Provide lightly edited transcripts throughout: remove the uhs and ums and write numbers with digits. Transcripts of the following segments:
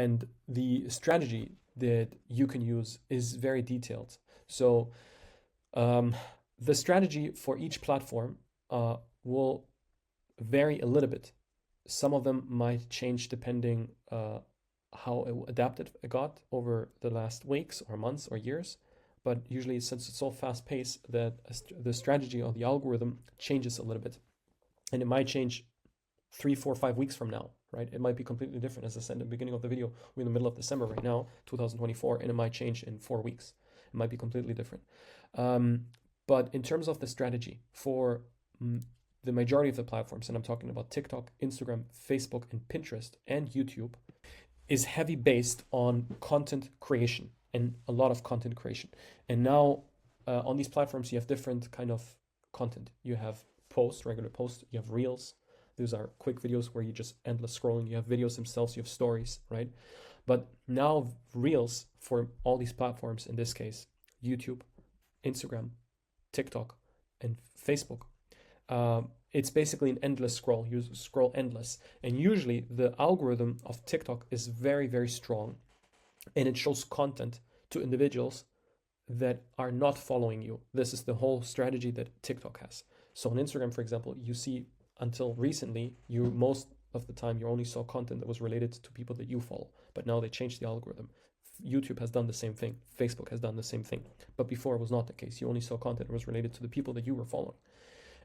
And the strategy that you can use is very detailed. So um, the strategy for each platform will vary a little bit. Some of them might change depending how adapted it got over the last weeks or months or years. But usually, since it's so fast paced, that the strategy or the algorithm changes a little bit, and it might change 3, 4, 5 weeks from now, right? It might be completely different. As I said in the beginning of the video, we're in the middle of December right now, 2024, and it might change in 4 weeks. It might be completely different. Um, but in terms of the strategy for the majority of the platforms, and I'm talking about TikTok, Instagram, Facebook, and Pinterest, and YouTube, is heavy based on content creation and a lot of content creation. And now on these platforms, you have different kind of content. You have posts, regular posts, you have reels. Those are quick videos where you just endless scrolling. You have videos themselves, you have stories, right? But now reels for all these platforms, in this case, YouTube, Instagram, TikTok, and Facebook, it's basically an endless scroll. You scroll endless. And usually the algorithm of TikTok is very, very strong, and it shows content to individuals that are not following you. This is the whole strategy that TikTok has. So on Instagram, for example, you see until recently, you most of the time you only saw content that was related to people that you follow. But now they changed the algorithm. YouTube has done the same thing. Facebook has done the same thing. But before it was not the case. You only saw content that was related to the people that you were following.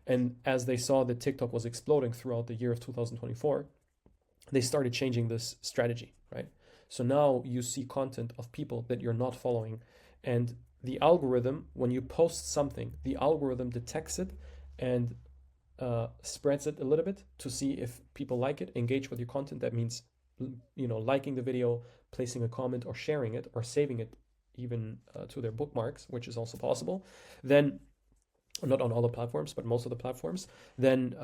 And as they saw that TikTok was exploding throughout the year of 2024, they started changing this strategy, right? So now you see content of people that you're not following. And the algorithm, when you post something, the algorithm detects it and spreads it a little bit to see if people like it, engage with your content. That means, liking the video, placing a comment, or sharing it, or saving it even to their bookmarks, which is also possible. Then, not on all the platforms, but most of the platforms, then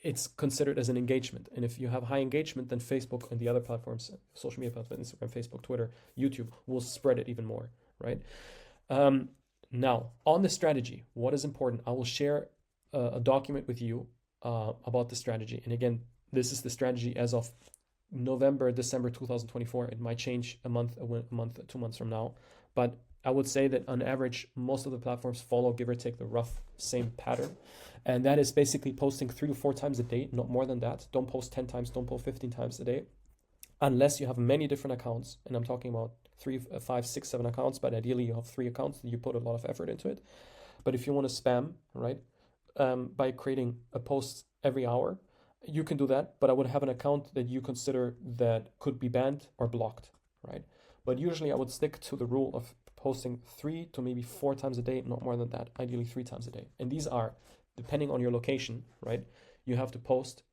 it's considered as an engagement. And if you have high engagement, then Facebook and the other platforms, social media platforms, Instagram, Facebook, Twitter, YouTube, will spread it even more, right? Now, on the strategy, what is important? I will share a document with you about the strategy. And again, this is the strategy as of November, December 2024. It might change a month, 2 months from now. But I would say that on average, most of the platforms follow, give or take, the rough same pattern. And that is basically posting 3 to 4 times a day, not more than that. Don't post 10 times, don't post 15 times a day, unless you have many different accounts. And I'm talking about 3, 5, 6, 7 accounts, but ideally you have 3 accounts that you put a lot of effort into it. But if you want to spam, right, by creating a post every hour, you can do that, but I would have an account that you consider that could be banned or blocked, right? But usually I would stick to the rule of posting 3 to maybe 4 times a day, not more than that, ideally 3 times a day. And these are, depending on your location, right, you have to post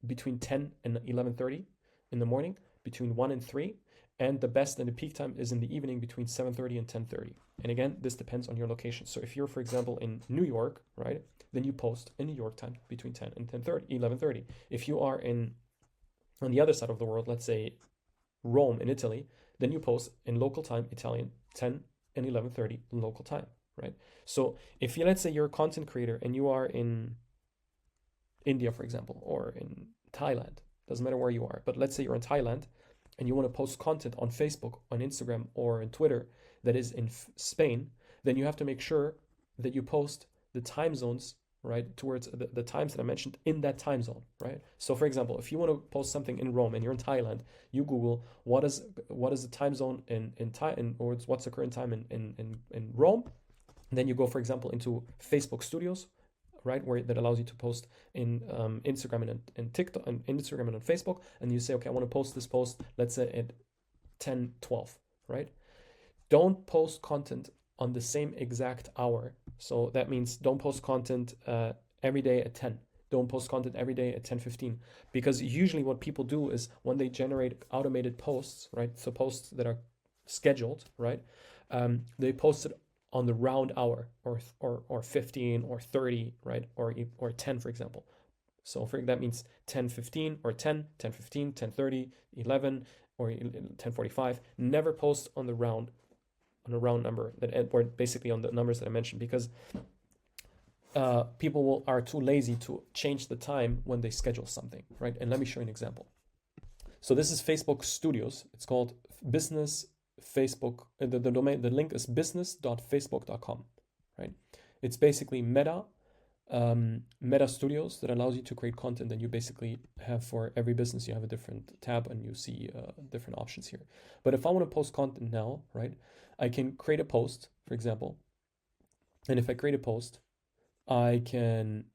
between 10 and 11:30 in the morning, between 1 and 3, and the best and the peak time is in the evening between 7:30 and 10:30. And again, this depends on your location. So if you're, for example, in New York, right, then you post in New York time between 10 and 11:30. If you are on the other side of the world, let's say Rome in Italy, then you post in local time, Italian, 10 and 11:30 local time, right? So if let's say you're a content creator and you are in India, for example, or in Thailand, doesn't matter where you are, but let's say you're in Thailand and you want to post content on Facebook, on Instagram, or in Twitter that is in Spain, then you have to make sure that you post the time zones, right, towards the times that I mentioned in that time zone, right? So for example, if you want to post something in Rome and you're in Thailand, you Google what is the time zone in Thai, or what's the current time in Rome. And then you go, for example, into Facebook Studios, right, where that allows you to post in Instagram and TikTok, and Instagram and on Facebook, and you say, okay, I want to post this post, let's say at 10:12, right? Don't post content on the same exact hour. So that means don't post content every day at 10. Don't post content every day at 10:15, because usually what people do is when they generate automated posts, right, so posts that are scheduled, right, they post it on the round hour, or 15 or 30, right, or 10, for example. So that means 10:15 or 10, 10:15, 10:30, 11, or 10:45. Never post on a round number or basically on the numbers that I mentioned, because people are too lazy to change the time when they schedule something, right? And let me show you an example. So this is Facebook Studios. It's called Business Facebook. The domain, the link is business.facebook.com, right? It's basically Meta Studios that allows you to create content, and you basically have, for every business, you have a different tab and you see different options here. But if I want to post content now, right, I can create a post, for example. And if I create a post, I can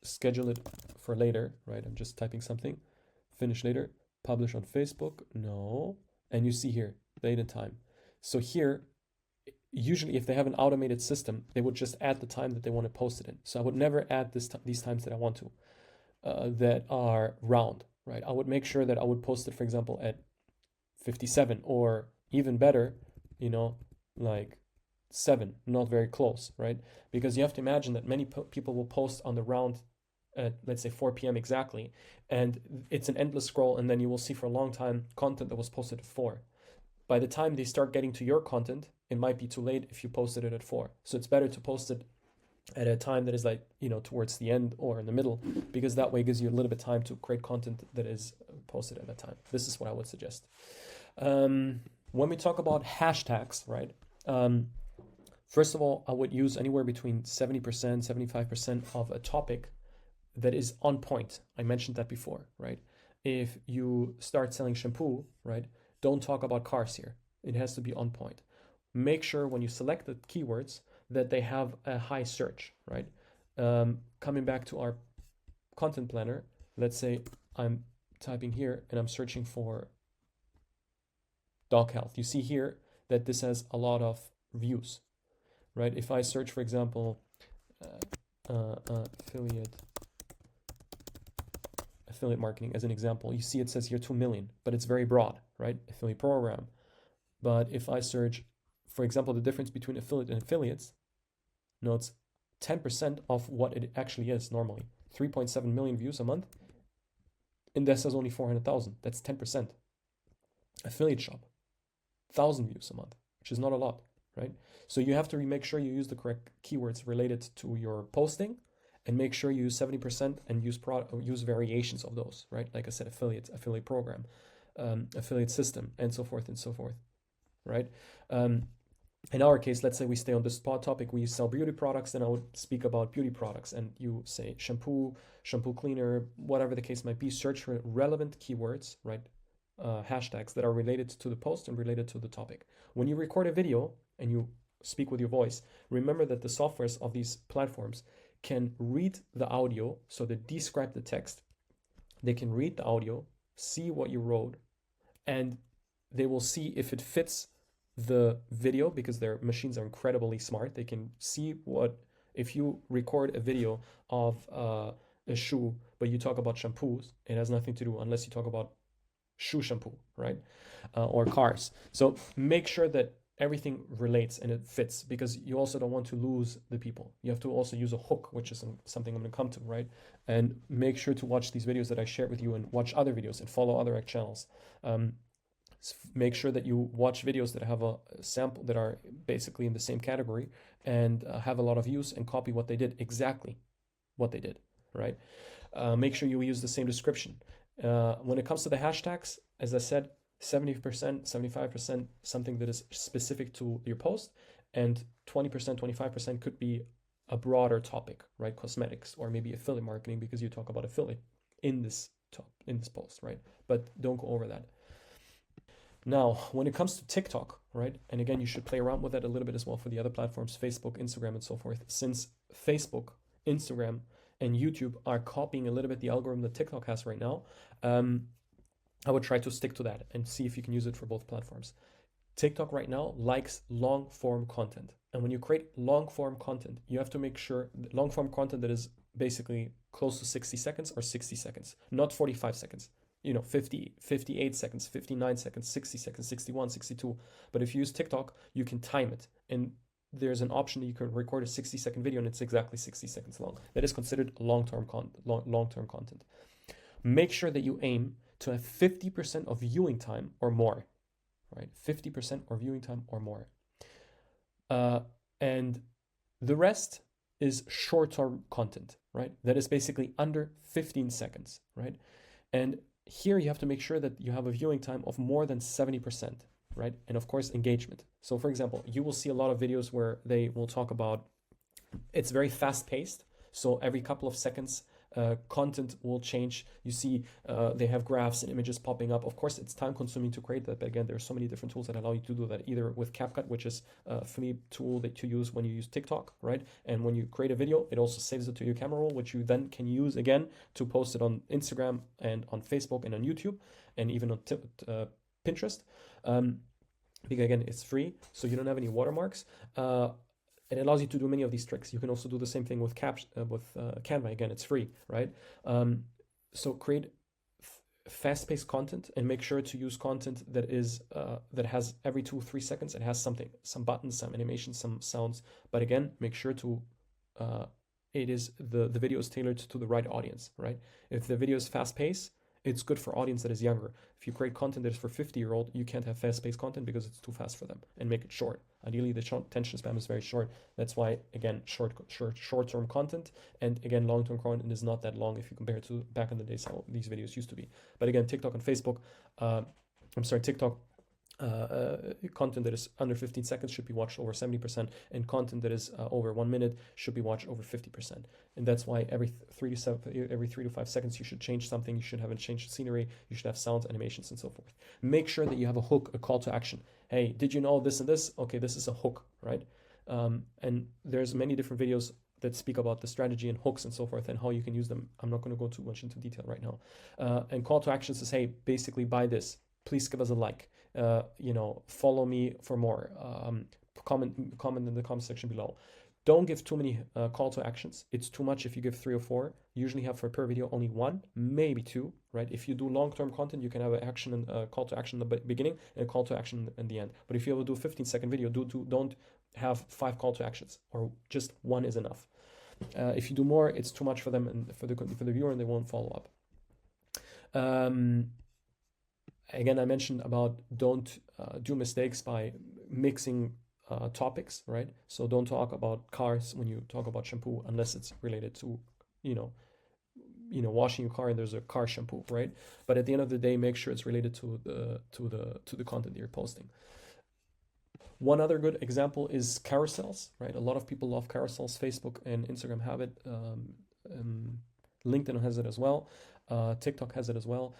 schedule it for later, right? I'm just typing something, finish later, publish on Facebook, no. And you see here, date and time. So here, usually if they have an automated system, they would just add the time that they want to post it in. So I would never add these times that I want to, that are round, right? I would make sure that I would post it, for example, at 57, or even better, like 7, not very close, right? Because you have to imagine that many people will post on the round at, let's say, 4 p.m. exactly, and it's an endless scroll, and then you will see for a long time content that was posted at 4. By the time they start getting to your content, it might be too late if you posted it at 4. So it's better to post it at a time that is like, towards the end or in the middle, because that way it gives you a little bit of time to create content that is posted at that time. This is what I would suggest. When we talk about hashtags, right? First of all, I would use anywhere between 70%, 75% of a topic that is on point. I mentioned that before, right? If you start selling shampoo, right, don't talk about cars here. It has to be on point. Make sure when you select the keywords that they have a high search, right? Coming back to our content planner, let's say I'm typing here and I'm searching for dog health. You see here that this has a lot of views, right? If I search, for example, affiliate marketing as an example, you see it says here 2 million, but it's very broad, right? Affiliate program. But if I search, for example, the difference between affiliate and affiliates, no, it's 10% of what it actually is normally. 3.7 million views a month, and that says only 400,000. That's 10%. Affiliate shop, 1,000 views a month, which is not a lot, right? So you have to make sure you use the correct keywords related to your posting, and make sure you use 70% and use variations of those, right? Like I said, affiliate program, affiliate system, and so forth, right? In our case, let's say we stay on this topic, we sell beauty products, then I would speak about beauty products, and you say shampoo cleaner, whatever the case might be. Search for relevant keywords, right? Hashtags that are related to the post and related to the topic. When you record a video and you speak with your voice, remember that the softwares of these platforms can read the audio, so they describe the text. They can read the audio, see what you wrote, and they will see if it fits the video, because their machines are incredibly smart. They can see if you record a video of a shoe, but you talk about shampoos, it has nothing to do unless you talk about shoe shampoo, right? Or cars. So make sure that everything relates and it fits, because you also don't want to lose the people. You have to also use a hook, which is something I'm going to come to, right? And make sure to watch these videos that I shared with you, and watch other videos and follow other channels. Make sure that you watch videos that have a sample, that are basically in the same category, and have a lot of views, and copy what they did, exactly what they did, right? Make sure you use the same description. When it comes to the hashtags, as I said, 70%, 75%, something that is specific to your post, and 20%, 25% could be a broader topic, right? Cosmetics, or maybe affiliate marketing, because you talk about affiliate in this post, right? But don't go over that. Now, when it comes to TikTok, right? And again, you should play around with that a little bit as well for the other platforms, Facebook, Instagram, and so forth. Since Facebook, Instagram, and YouTube are copying a little bit the algorithm that TikTok has right now, I would try to stick to that and see if you can use it for both platforms. TikTok right now likes long form content. And when you create long form content, you have to make sure that long form content that is basically close to 60 seconds or 60 seconds, not 45 seconds. 50, 58 seconds, 59 seconds, 60 seconds, 61, 62. But if you use TikTok, you can time it. And there's an option that you can record a 60-second video, and it's exactly 60 seconds long. That is considered long-term content. Make sure that you aim to have 50% of viewing time or more, right? 50% or viewing time or more. And the rest is short-term content, right? That is basically under 15 seconds, right? And here you have to make sure that you have a viewing time of more than 70%, right? And of course, engagement. So for example, you will see a lot of videos where they will talk about, it's very fast paced. So every couple of seconds, content will change. You see, they have graphs and images popping up. Of course, it's time consuming to create that. But again, there's so many different tools that allow you to do that, either with CapCut, which is a free tool that you use when you use TikTok, right? And when you create a video, it also saves it to your camera roll, which you then can use again to post it on Instagram and on Facebook and on YouTube and even on Pinterest. Because again, it's free, so you don't have any watermarks. It allows you to do many of these tricks. You can also do the same thing with Canva. Again, it's free, right? So create fast-paced content and make sure to use content that is that has every 2-3 seconds. It has something, some buttons, some animations, some sounds. But again, make sure to it is the video is tailored to the right audience, right? If the video is fast-paced, it's good for audience that is younger. If you create content that is for 50-year-old, you can't have fast-paced content because it's too fast for them, and make it short. Ideally, the attention span is very short. That's why, again, short-term content, and again, long-term content is not that long if you compare it to back in the days how these videos used to be. But again, TikTok and Facebook, TikTok content that is under 15 seconds should be watched over 70%, and content that is over 1 minute should be watched over 50%. And that's why every 3 to 5 seconds you should change something. You should have a change scenery, you should have sounds, animations, and so forth. Make sure that you have a hook, a call to action. Hey, did you know this and this? Okay, this is a hook, right? And there's many different videos that speak about the strategy and hooks and so forth and how you can use them. I'm not going to go too much into detail right now. And call to action says, hey, basically buy this. Please give us a like. Follow me for more. Comment in the comment section below. Don't give too many call to actions. It's too much if you give 3 or 4. You usually have for per video only 1, maybe 2, right? If you do long-term content, you can have an action and a call to action in the beginning and a call to action in the end. But if you ever do a 15-second video, don't have 5 call to actions, or just 1 is enough. If you do more, it's too much for them and for the viewer, and they won't follow up. Again, I mentioned about don't do mistakes by mixing topics, right? So don't talk about cars when you talk about shampoo unless it's related to, washing your car and there's a car shampoo, right? But at the end of the day, make sure it's related to the content that you're posting. One other good example is carousels, right? A lot of people love carousels. Facebook and Instagram have it. LinkedIn has it as well. TikTok has it as well.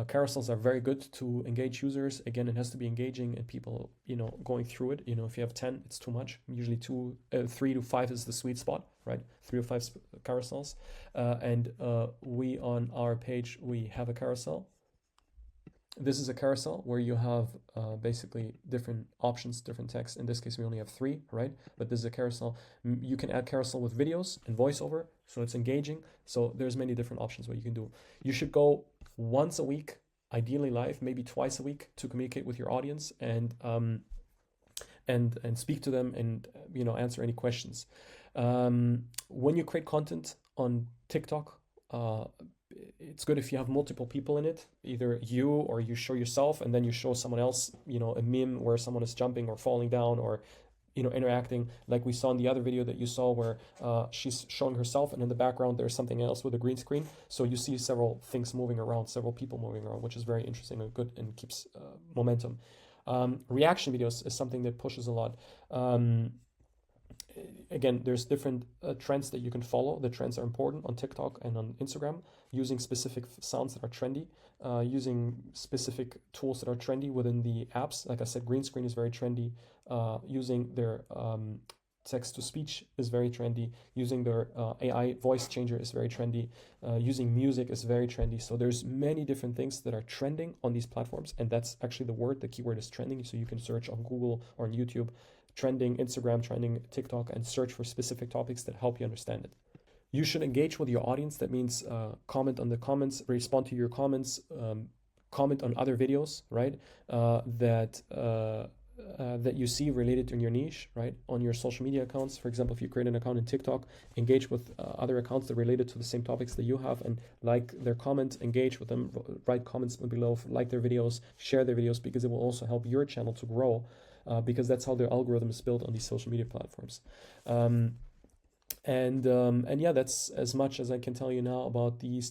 Carousels are very good to engage users. Again, it has to be engaging and people, going through it. If you have 10, it's too much. Usually 3 to 5 is the sweet spot, right? 3 or 5 carousels. And we on our page, we have a carousel. This is a carousel where you have basically different options, different text. In this case, we only have 3, right? But this is a carousel. You can add carousel with videos and voiceover, so it's engaging. So there's many different options what you can do. You should go once a week, ideally live, maybe twice a week, to communicate with your audience and speak to them and answer any questions. When you create content on TikTok, it's good if you have multiple people in it, either you or you show yourself and then you show someone else, a meme where someone is jumping or falling down or interacting, like we saw in the other video that you saw where she's showing herself and in the background there's something else with a green screen. So you see several things moving around, several people moving around, which is very interesting and good and keeps momentum. Reaction videos is something that pushes a lot. Again, there's different trends that you can follow. The trends are important on TikTok and on Instagram, using specific sounds that are trendy, using specific tools that are trendy within the apps. Like I said, green screen is very trendy. Using their text-to-speech is very trendy. Using their AI voice changer is very trendy. Using music is very trendy. So there's many different things that are trending on these platforms. And that's actually the keyword is trending. So you can search on Google or on YouTube, trending Instagram, trending TikTok, and search for specific topics that help you understand it. You should engage with your audience. That means comment on the comments, respond to your comments, comment on other videos, right? That you see related to your niche, right? On your social media accounts. For example, if you create an account in TikTok, engage with other accounts that are related to the same topics that you have and like their comments, engage with them, write comments below, like their videos, share their videos, because it will also help your channel to grow. Because that's how the algorithm is built on these social media platforms. And yeah, that's as much as I can tell you now about these